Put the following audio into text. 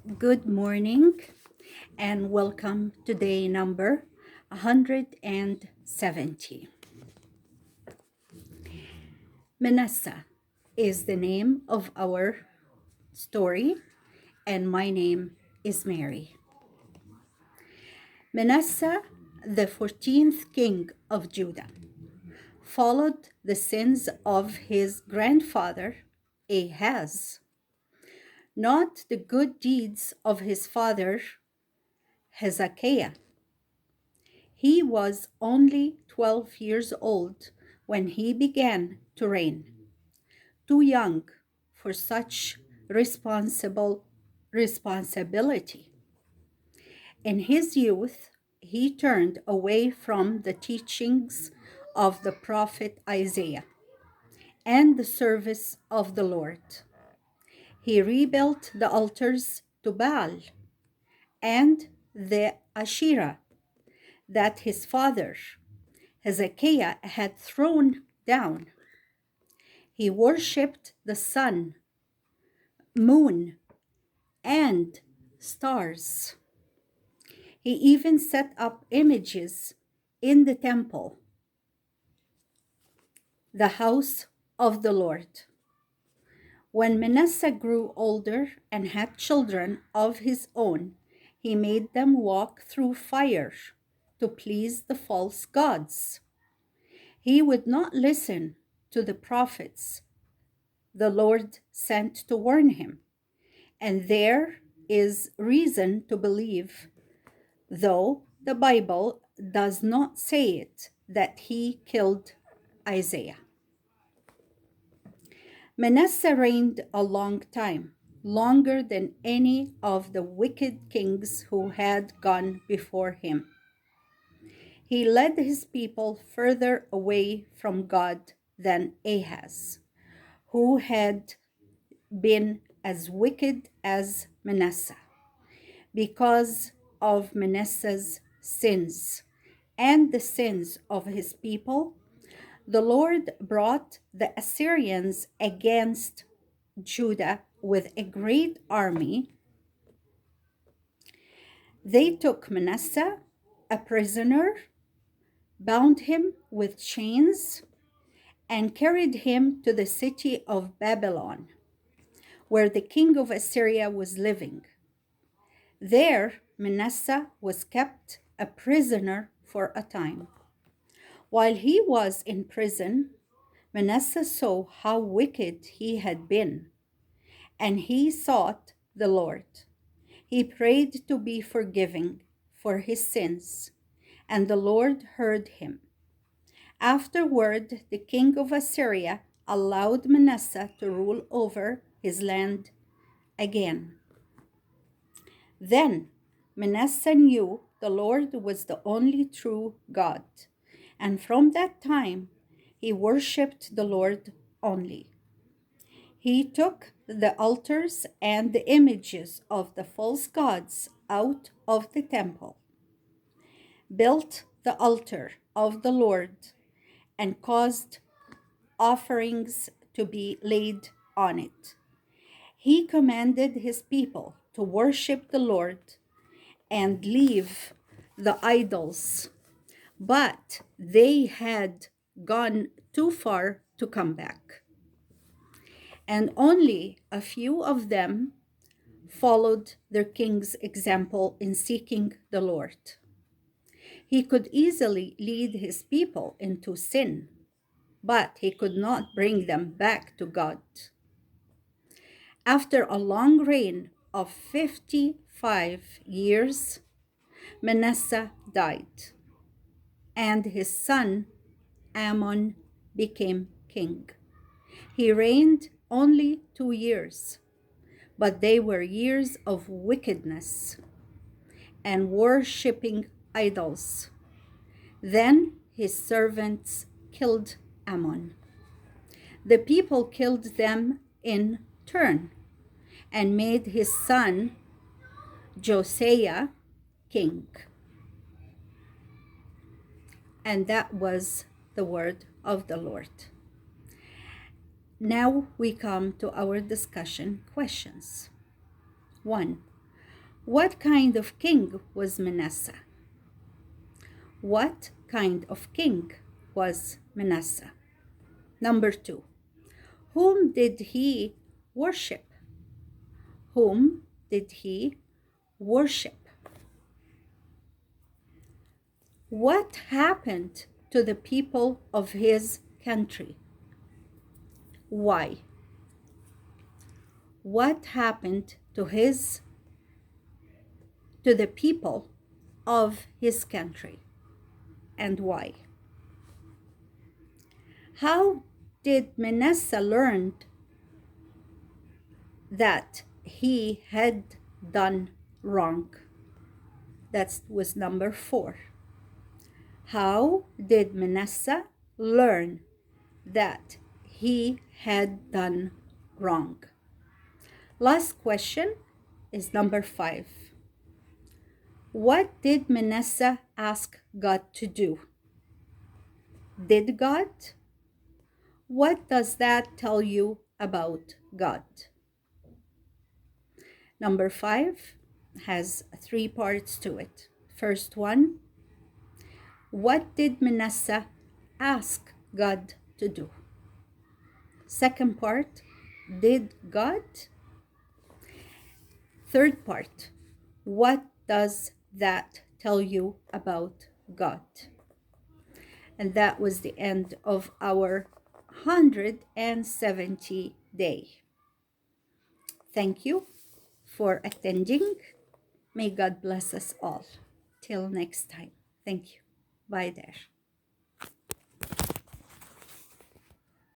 Good morning and welcome to day number 170. Manasseh is the name of our story, and my name is Mary. Manasseh, the 14th king of Judah, followed the sins of his grandfather Ahaz, not the good deeds of his father Hezekiah. He was only 12 years old when he began to reign, too young for such responsibility. In his youth, he turned away from the teachings of the prophet Isaiah and the service of the Lord. He rebuilt the altars to Baal and the Asherah that his father Hezekiah had thrown down. He worshipped the sun, moon, and stars. He even set up images in the temple, the house of the Lord. When Manasseh grew older and had children of his own, he made them walk through fire to please the false gods. He would not listen to the prophets the Lord sent to warn him. And there is reason to believe, though the Bible does not say it, that he killed Isaiah. Manasseh reigned a long time, longer than any of the wicked kings who had gone before him. He led his people further away from God than Ahaz, who had been as wicked as Manasseh. Because of Manasseh's sins and the sins of his people, the Lord brought the Assyrians against Judah with a great army. They took Manasseh a prisoner, bound him with chains, and carried him to the city of Babylon, where the king of Assyria was living. There, Manasseh was kept a prisoner for a time. While he was in prison, Manasseh saw how wicked he had been, and he sought the Lord. He prayed to be forgiven for his sins, and the Lord heard him. Afterward, the king of Assyria allowed Manasseh to rule over his land again. Then Manasseh knew the Lord was the only true God, and from that time he worshipped the Lord only. He took the altars and the images of the false gods out of the temple, built the altar of the Lord, and caused offerings to be laid on it. He commanded his people to worship the Lord and leave the idols, but they had gone too far to come back. And only a few of them followed their king's example in seeking the Lord. He could easily lead his people into sin, but he could not bring them back to God. After a long reign of 55 years, Manasseh died, and his son Ammon became king. He reigned only 2 years, but they were years of wickedness and worshipping idols. Then his servants killed Ammon. The people killed them in turn and made his son Josiah king. And that was the word of the Lord. Now we come to our discussion questions. 1. What kind of king was Manasseh? What kind of king was Manasseh? Number 2. Whom did he worship? Whom did he worship? What happened to the people of his country? Why? What happened to the people of his country, and why? How did Manasseh learn that he had done wrong? That was number 4. How did Manasseh learn that he had done wrong? Last question is number 5. What did Manasseh ask God to do? Did God? What does that tell you about God? Number 5 has 3 parts to it. First one, what did Manasseh ask God to do? Second part, did God? Third part, what does that tell you about God? And that was the end of our 170 day. Thank you for attending. May God bless us all. Till next time. Thank you. Bye there.